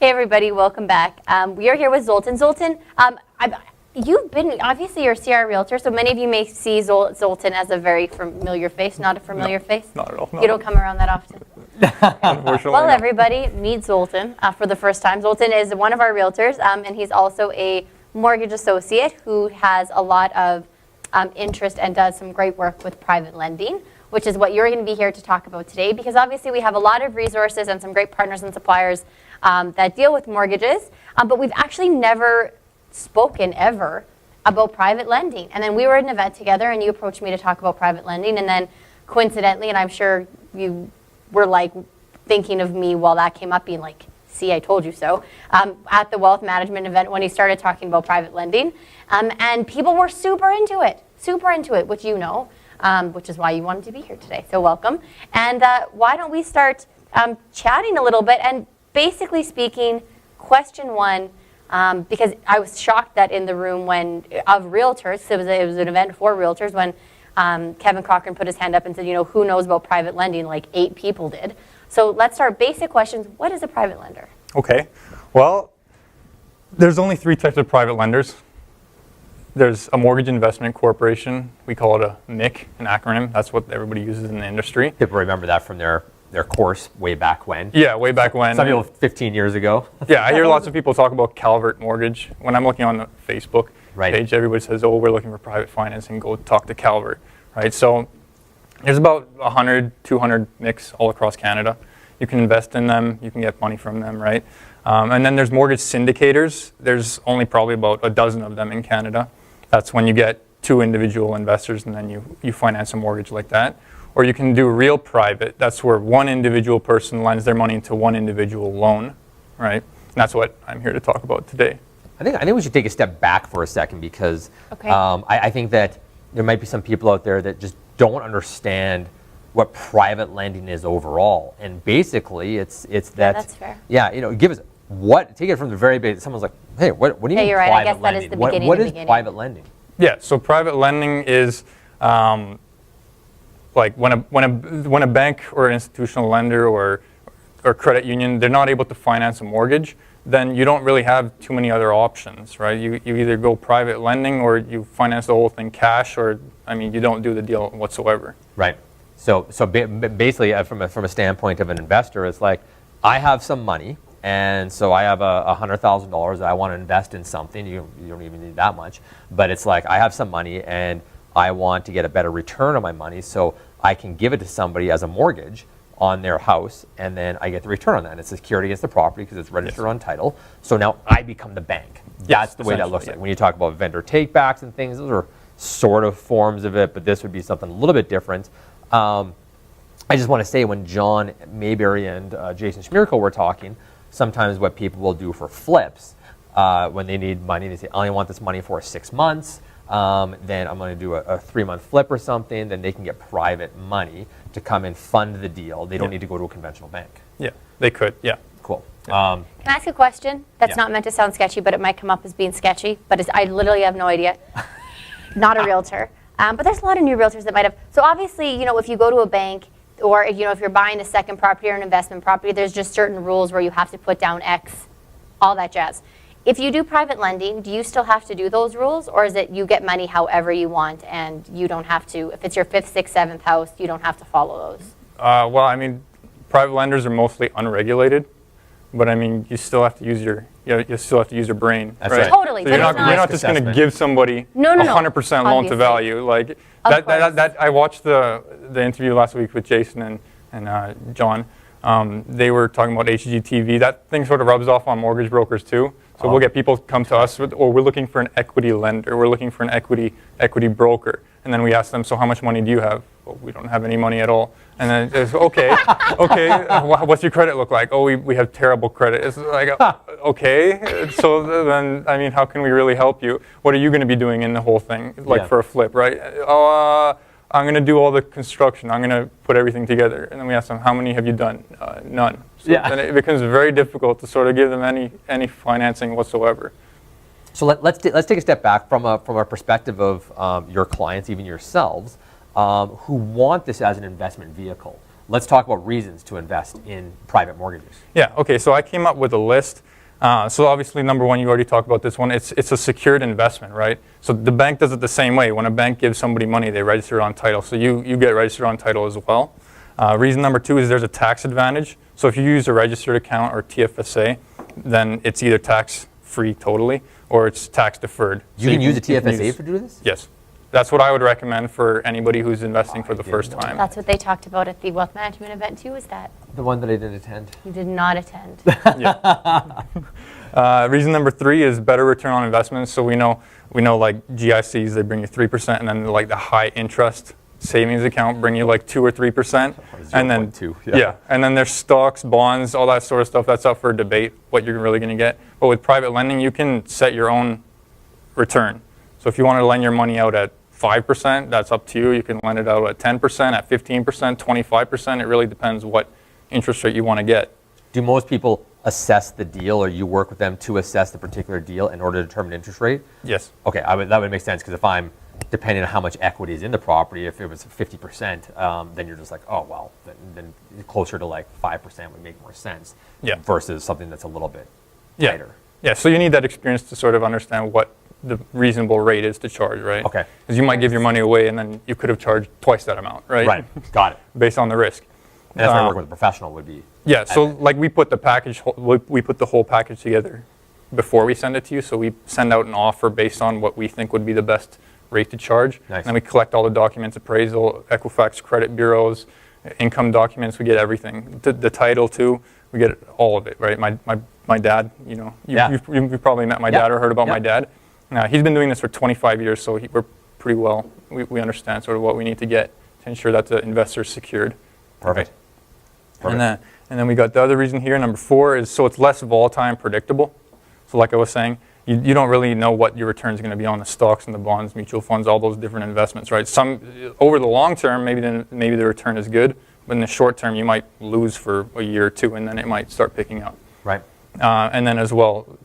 Hey everybody, welcome back. We are here with Zoltan. Zoltan, you've been, obviously you're a CR Realtor, so many of you may see Zoltan as a very familiar face, not a familiar face? Not at all. You don't come around that often? Unfortunately. Well, everybody, meet Zoltan for the first time. Zoltan is one of our realtors, and he's also a mortgage associate who has a lot of interest and does some great work with private lending, which is what you're going to be here to talk about today, because obviously we have a lot of resources and some great partners and suppliers that deal with mortgages, but we've actually never spoken ever about private lending. And then we were at an event together and you approached me to talk about private lending, and then coincidentally, and I'm sure you were like thinking of me while that came up, being like, see, I told you so, at the wealth management event when he started talking about private lending. And people were super into it, which you know, which is why you wanted to be here today. So welcome. And why don't we start chatting a little bit, and basically speaking, question one, because I was shocked that in the room of realtors, it was an event for realtors, when Kevin Cochran put his hand up and said, you know, who knows about private lending? Like 8 people did. So let's start basic questions. What is a private lender? Okay. Well, there's only 3 types of private lenders. There's a mortgage investment corporation. We call it a MIC, an acronym. That's what everybody uses in the industry. People remember that from their course way back when. Yeah, way back when. Some people 15 years ago. Yeah, I hear lots of people talk about Calvert Mortgage. When I'm looking on the Facebook page, everybody says, oh, we're looking for private financing, go talk to Calvert, right? So there's about 100, 200 MICs all across Canada. You can invest in them, you can get money from them, right? And then there's mortgage syndicators. There's only probably about a dozen of them in Canada. That's when you get 2 individual investors and then you finance a mortgage like that. Or you can do real private. That's where one individual person lends their money into one individual loan, right? And that's what I'm here to talk about today. I think we should take a step back for a second, because I think that there might be some people out there that just don't understand what private lending is overall. And basically, it's that. Yeah, that's fair. Yeah, you know, take it from the very basic. Someone's like, hey, what do you mean you're private right. I guess lending? that is the beginning. What is private lending? Yeah, so private lending is like when a bank or an institutional lender or credit union, they're not able to finance a mortgage, then you don't really have too many other options, right? You either go private lending or you finance the whole thing cash, or you don't do the deal whatsoever. Right. So basically, from a standpoint of an investor, it's like, I have some money, and so I have $100,000 that I want to invest in something. You don't even need that much, but it's like, I have some money and I want to get a better return on my money, so I can give it to somebody as a mortgage on their house, and then I get the return on that. And it's security against the property because it's registered on title. So now I become the bank. That's the way that looks like. When you talk about vendor takebacks and things, those are sort of forms of it, but this would be something a little bit different. I just want to say, when John Mayberry and Jason Schmierkel were talking, sometimes what people will do for flips, when they need money, they say, I only want this money for 6 months. Then I'm going to do a 3-month flip or something. Then they can get private money to come and fund the deal. They don't need to go to a conventional bank. Yeah, they could. Yeah. Cool. Yeah. Can I ask a question? That's not meant to sound sketchy, but it might come up as being sketchy. But I literally have no idea. Not a realtor. But there's a lot of new realtors that might have. So obviously, you know, if you go to a bank, or if you're buying a second property or an investment property, there's just certain rules where you have to put down X, all that jazz. If you do private lending, do you still have to do those rules, or is it you get money however you want and you don't have to, if it's your 5th, 6th, 7th house, you don't have to follow those? Well, private lenders are mostly unregulated, but you still have to use your brain. That's right? Totally. So you're not just going to give somebody 100% loan to value. Like that. I watched the interview last week with Jason and John. They were talking about HGTV. That thing sort of rubs off on mortgage brokers too. So we'll get people come to us with, or we're looking for an equity lender, we're looking for an equity broker. And then we ask them, so how much money do you have? Well, we don't have any money at all. And then it's okay, what's your credit look like? Oh, we have terrible credit. It's like, okay, so then, how can we really help you? What are you going to be doing in the whole thing, for a flip, right? I'm going to do all the construction. I'm going to put everything together. And then we ask them, how many have you done? None. So then it becomes very difficult to sort of give them any financing whatsoever. So let's take a step back from a perspective of your clients, even yourselves, who want this as an investment vehicle. Let's talk about reasons to invest in private mortgages. Yeah, okay, so I came up with a list. So obviously, number one, you already talked about this one. It's a secured investment, right? So the bank does it the same way. When a bank gives somebody money, they register it on title. So you get registered on title as well. Reason number two is there's a tax advantage. So if you use a registered account or TFSA, then it's either tax-free totally or it's tax-deferred. You can use a TFSA to do this? Yes. That's what I would recommend for anybody who's investing for the first time. That's what they talked about at the wealth management event too, is that? The one that I didn't attend. You did not attend. Reason number three is better return on investments. So we know like GICs, they bring you 3%, and then like the high interest savings account bring you like 2 or 3%. And then 2, and then there's stocks, bonds, all that sort of stuff. That's up for debate what you're really going to get. But with private lending, you can set your own return. So if you want to lend your money out at 5%, that's up to you. You can lend it out at 10%, at 15%, 25%. It really depends what interest rate you want to get. Do most people assess the deal, or you work with them to assess the particular deal in order to determine interest rate? Yes. Okay, that would make sense, because if I'm, depending on how much equity is in the property, if it was 50%, then you're just like, oh, well, then closer to like 5% would make more sense versus something that's a little bit tighter. Yeah, so you need that experience to sort of understand what the reasonable rate is to charge, right? Okay. Because you might give your money away and then you could have charged twice that amount, right? Right, got it. Based on the risk. And that's why working with a professional would be. Yeah, so like we put the whole package together before we send it to you. So we send out an offer based on what we think would be the best rate to charge. Nice. And then we collect all the documents, appraisal, Equifax credit bureaus, income documents, we get everything. The title too, we get all of it, right? My dad, you've probably met my dad or heard about my dad. He's been doing this for 25 years, so we're pretty well, we understand sort of what we need to get to ensure that the investor is secured. Perfect. And then we got the other reason here, number 4, is so it's less volatile and predictable. So like I was saying, you don't really know what your return is going to be on the stocks and the bonds, mutual funds, all those different investments, right? Some over the long term, maybe the return is good, but in the short term, you might lose for a year or two, and then it might start picking up. Right. And then as well,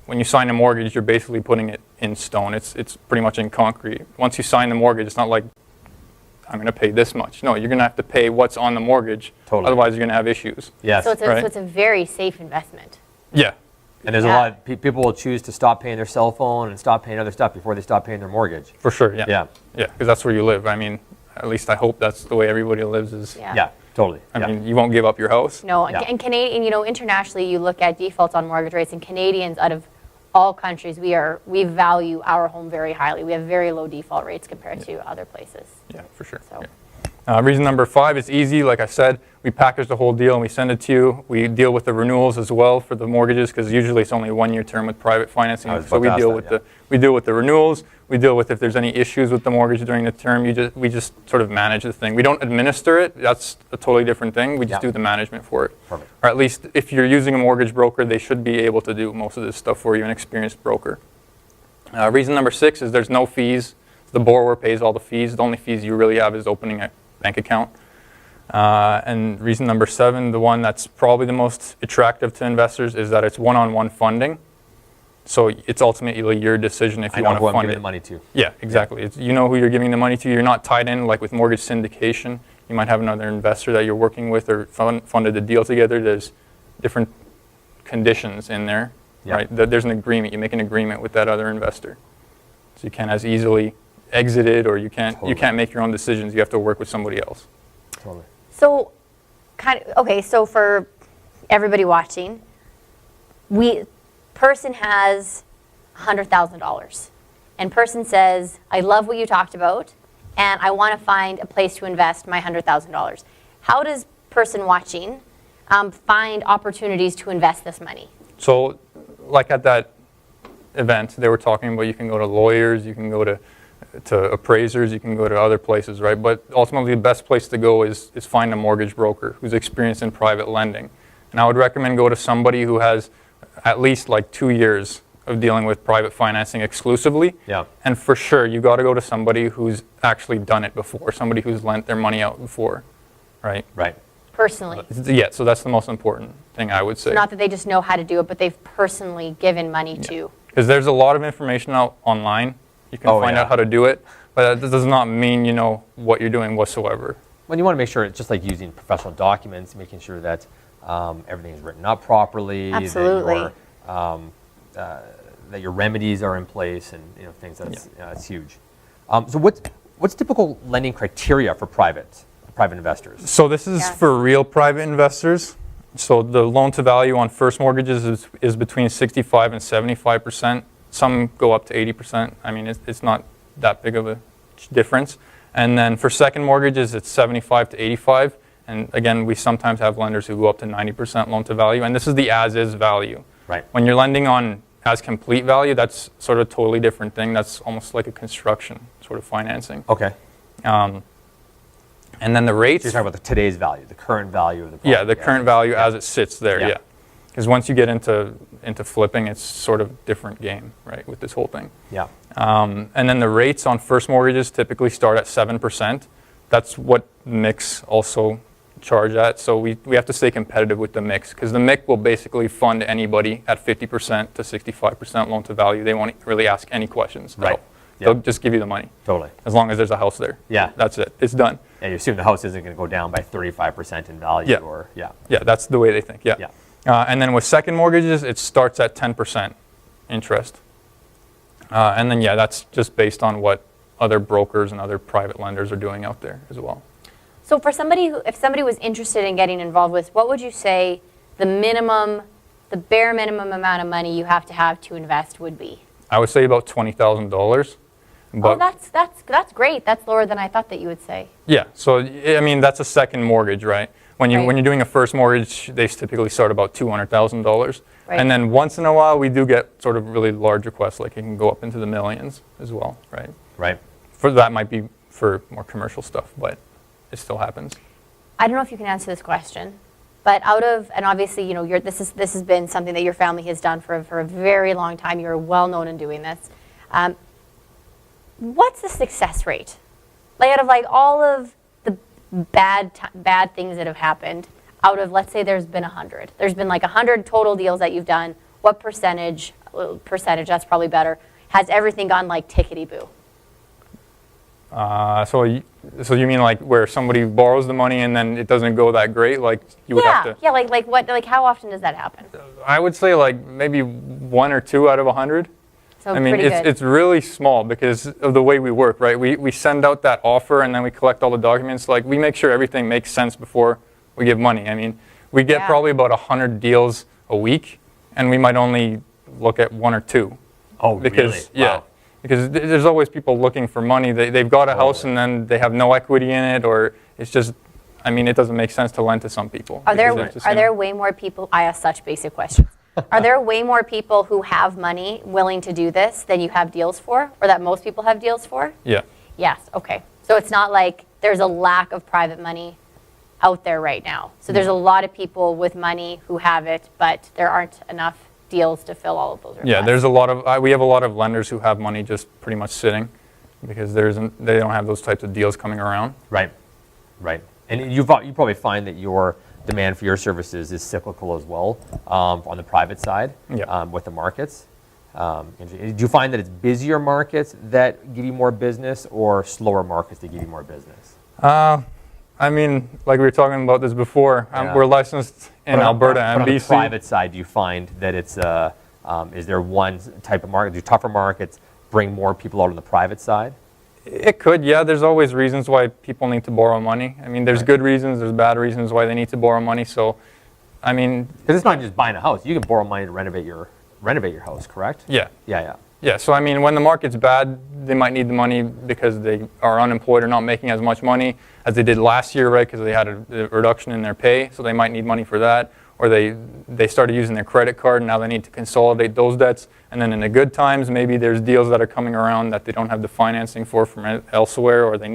when you sign a mortgage, you're basically putting it in stone. It's pretty much in concrete. Once you sign the mortgage, it's not like I'm going to pay this much. No, you're going to have to pay what's on the mortgage. Totally. Otherwise, you're going to have issues. Yes. So it's a very safe investment. Yeah. And there's a lot of people will choose to stop paying their cell phone and stop paying other stuff before they stop paying their mortgage. For sure, yeah. Yeah. Yeah, because that's where you live. I mean, at least I hope that's the way everybody lives is. Yeah, totally. I mean, you won't give up your house. No, and Canadian, internationally, you look at defaults on mortgage rates, and Canadians, out of all countries, we value our home very highly. We have very low default rates compared to other places. Yeah, for sure. So. Yeah. Reason number 5 is easy. Like I said, we package the whole deal and we send it to you. We deal with the renewals as well for the mortgages, because usually it's only a 1-year term with private financing. So we deal with the renewals. We deal with if there's any issues with the mortgage during the term. We just sort of manage the thing. We don't administer it. That's a totally different thing. We just do the management for it. Perfect. Or at least if you're using a mortgage broker, they should be able to do most of this stuff for you, an experienced broker. Reason number 6 is there's no fees. The borrower pays all the fees. The only fees you really have is opening a bank account. And reason number 7, the one that's probably the most attractive to investors, is that it's one-on-one funding. So it's ultimately your decision if you want to fund it. I know who I'm giving the money to. Yeah, exactly. You know who you're giving the money to. You're not tied in like with mortgage syndication. You might have another investor that you're working with or funded the deal together. There's different conditions in there, right? There's an agreement. You make an agreement with that other investor. So you can't as easily exit it, or you can't make your own decisions. You have to work with somebody else. Totally. So, so for everybody watching, person has $100,000, and person says, I love what you talked about, and I want to find a place to invest my $100,000. How does person watching find opportunities to invest this money? So, like at that event, they were talking about you can go to lawyers, you can go to appraisers, you can go to other places, right? But ultimately, the best place to go is find a mortgage broker who's experienced in private lending. And I would recommend go to somebody who has at least like 2 years of dealing with private financing exclusively. Yeah. And for sure, you got to go to somebody who's actually done it before, somebody who's lent their money out before, right? Right. Personally. Yeah, so that's the most important thing I would say. So not that they just know how to do it, but they've personally given money to. Because there's a lot of information out online. You can find out how to do it, but that does not mean you know what you're doing whatsoever. Well, you want to make sure it's just like using professional documents, making sure that everything is written up properly. Absolutely. That that your remedies are in place, and things. That's huge. So what's typical lending criteria for private investors? So this is for real private investors. So the loan to value on first mortgages is between 65 and 75%. Some go up to 80%. I mean, it's not that big of a difference. And then for second mortgages, it's 75 to 85. And again, we sometimes have lenders who go up to 90% loan to value. And this is the as-is value. Right. When you're lending on as complete value, that's sort of a totally different thing. That's almost like a construction sort of financing. Okay. And then the rates. So you're talking about today's value, the current value of the property. Yeah, the current value as it sits there, yeah. Because once you get into flipping, it's sort of different game, right, with this whole thing. Yeah. And then the rates on first mortgages typically start at 7%. That's what MICs also charge at. So we have to stay competitive with the MICs, because the MIC will basically fund anybody at 50% to 65% loan to value. They won't really ask any questions. Right. They'll just give you the money. Totally. As long as there's a house there. Yeah. That's it. It's done. And you assume the house isn't going to go down by 35% in value. Yeah. Yeah, that's the way they think. Yeah. And then with second mortgages, it starts at 10% interest. And then, that's just based on what other brokers and other private lenders are doing out there as well. So for somebody if somebody was interested in getting involved with, what would you say the bare minimum amount of money you have to invest would be? I would say about $20,000. Oh, that's great. That's lower than I thought that you would say. Yeah. So I mean, that's a second mortgage, right? When you're doing a first mortgage, they typically start about $200,000. Right. And then once in a while, we do get sort of really large requests, like it can go up into the millions as well, right? Right. That might be for more commercial stuff, but it still happens. I don't know if you can answer this question, but and obviously, this has been something that your family has done for a very long time. You're well known in doing this. What's the success rate? Like out of all of the bad things that have happened, out of, let's say there's been 100. There's been 100 total deals that you've done. What percentage, that's probably better, has everything gone tickety-boo? So you mean where somebody borrows the money and then it doesn't go that great? You would have to... Yeah, what? How often does that happen? I would say maybe 1 or 2 out of 100. So I mean, it's really small because of the way we work, right? We send out that offer and then we collect all the documents. We make sure everything makes sense before we give money. I mean, we get probably about 100 deals a week, and we might only look at 1 or 2. Oh, really? Yeah. Wow. Because there's always people looking for money. They've got a house and then they have no equity in it, or it's just, I mean, it doesn't make sense to lend to some people. Are there way more people? I ask such basic questions. Are there way more people who have money willing to do this than you have deals for, or that most people have deals for? Yeah. Yes. Okay. So it's not like there's a lack of private money out there right now. So there's a lot of people with money who have it, but there aren't enough deals to fill all of those requests. Yeah, there's a lot of, we have a lot of lenders who have money just pretty much sitting because they don't have those types of deals coming around. Right. And you probably find that your demand for your services is cyclical as well on the private side with the markets. Do you find that it's busier markets that give you more business or slower markets that give you more business? I mean, like we were talking about this before, we're licensed in Alberta and BC. On the private side, do you find that it's, is there one type of market? Do tougher markets bring more people out on the private side? It could, yeah. There's always reasons why people need to borrow money. I mean, there's good reasons, there's bad reasons why they need to borrow money. So, I mean... Because it's not just buying a house. You can borrow money to renovate your house, correct? Yeah. Yeah, so I mean, when the market's bad, they might need the money because they are unemployed or not making as much money as they did last year, right? Because they had a reduction in their pay, so they might need money for that. Or they started using their credit card, and now they need to consolidate those debts. And then in the good times, maybe there's deals that are coming around that they don't have the financing for from elsewhere, or they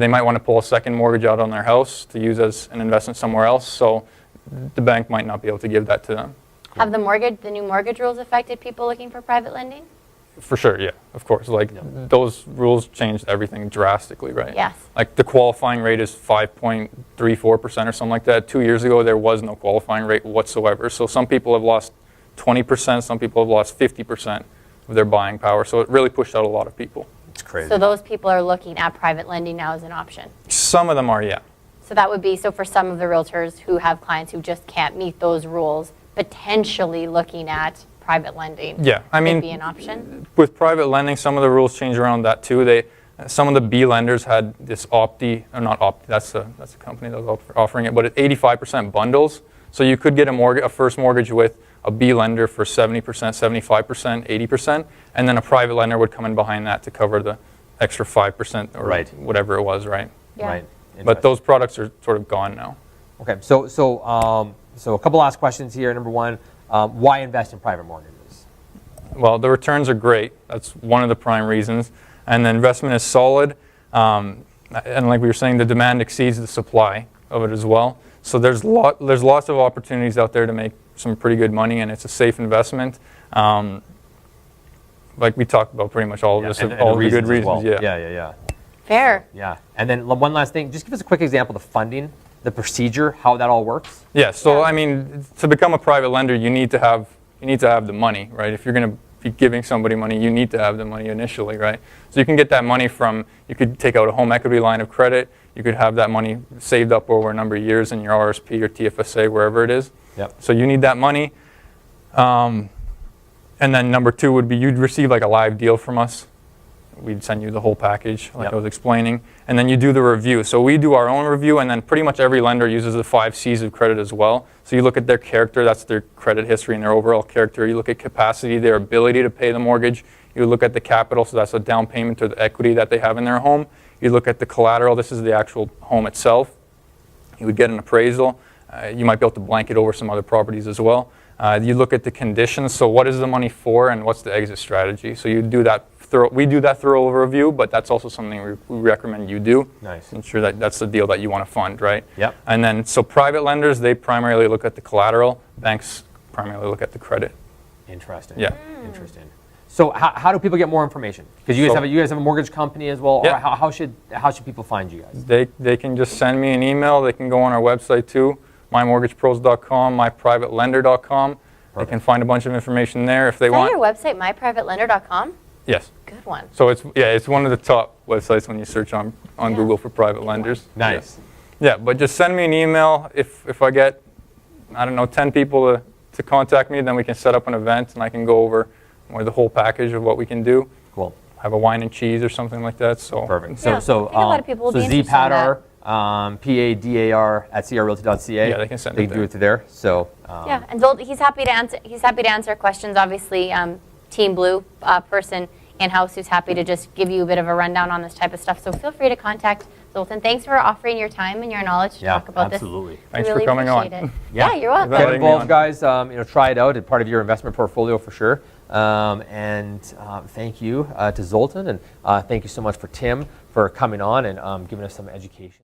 might want to pull a second mortgage out on their house to use as an investment somewhere else. So the bank might not be able to give that to them. Have the new mortgage rules affected people looking for private lending? For sure, yeah, of course. Those rules changed everything drastically, right? Yes. The qualifying rate is 5.34% or something like that. 2 years ago, there was no qualifying rate whatsoever. So some people have lost 20%, some people have lost 50% of their buying power. So it really pushed out a lot of people. It's crazy. So those people are looking at private lending now as an option? Some of them are, yeah. So that would be, for some of the realtors who have clients who just can't meet those rules, potentially looking at private lending. Yeah, I mean, could be an option. With private lending, some of the rules change around that too. Some of the B lenders had this Opti, or not Opti, that's the company that was offering it, but at 85% bundles. So you could get a first mortgage with a B lender for 70%, 75%, 80%, and then a private lender would come in behind that to cover the extra 5% or whatever it was, right? Yeah. Right. But those products are sort of gone now. Okay, so a couple last questions here. Number one, why invest in private mortgages? Well, the returns are great. That's one of the prime reasons. And the investment is solid. And like we were saying, the demand exceeds the supply of it as well. So there's lots of opportunities out there to make some pretty good money, and it's a safe investment. Like we talked about pretty much all of this, all the good reasons. Well. Yeah. Fair. Yeah, and then one last thing, just give us a quick example of the funding, the procedure, how that all works. Yeah, so I mean, to become a private lender, you need to have the money, right? If you're going to be giving somebody money, you need to have the money initially, right? So you can get that money you could take out a home equity line of credit, you could have that money saved up over a number of years in your RSP or TFSA, wherever it is. Yep. So you need that money. And then number two would be you'd receive like a live deal from us. We'd send you the whole package, like I was explaining. And then you do the review. So we do our own review, and then pretty much every lender uses the 5 C's of credit as well. So you look at their character, that's their credit history and their overall character. You look at capacity, their ability to pay the mortgage. You look at the capital, so that's a down payment or the equity that they have in their home. You look at the collateral, this is the actual home itself. You would get an appraisal. You might be able to blanket over some other properties as well. You look at the conditions, so what is the money for and what's the exit strategy? So you do that. We do that thorough review, but that's also something we recommend you do. Nice. Ensure that that's the deal that you want to fund, right? Yep. And then, so private lenders, they primarily look at the collateral. Banks primarily look at the credit. Interesting. Yeah. Interesting. So how do people get more information? Because you guys have a mortgage company as well. Yeah. Or how should people find you guys? They can just send me an email. They can go on our website too, mymortgagepros.com, myprivatelender.com. They can find a bunch of information there if they want. Is that your website, myprivatelender.com? Yes. Good one. So it's one of the top websites when you search on Google for private lenders. Nice. Yeah, but just send me an email. If I get, 10 people to contact me, then we can set up an event and I can go over more the whole package of what we can do. Cool. Have a wine and cheese or something like that. So perfect. Yeah, I think a lot of people will be interested in ZPADAR, PADAR at crrealty.ca. Yeah, they can send They it can do there. it to there. So Yeah, and Zolt, he's happy to answer questions. Obviously, Team Blue person in-house who's happy to just give you a bit of a rundown on this type of stuff. So feel free to contact Zoltan. Thanks for offering your time and your knowledge to talk about absolutely. this. Thanks really for coming on. appreciate it. Yeah, you're welcome. Get involved, guys. Try it out as part of your investment portfolio for sure. Thank you to Zoltan, and thank you so much for Tim for coming on and giving us some education.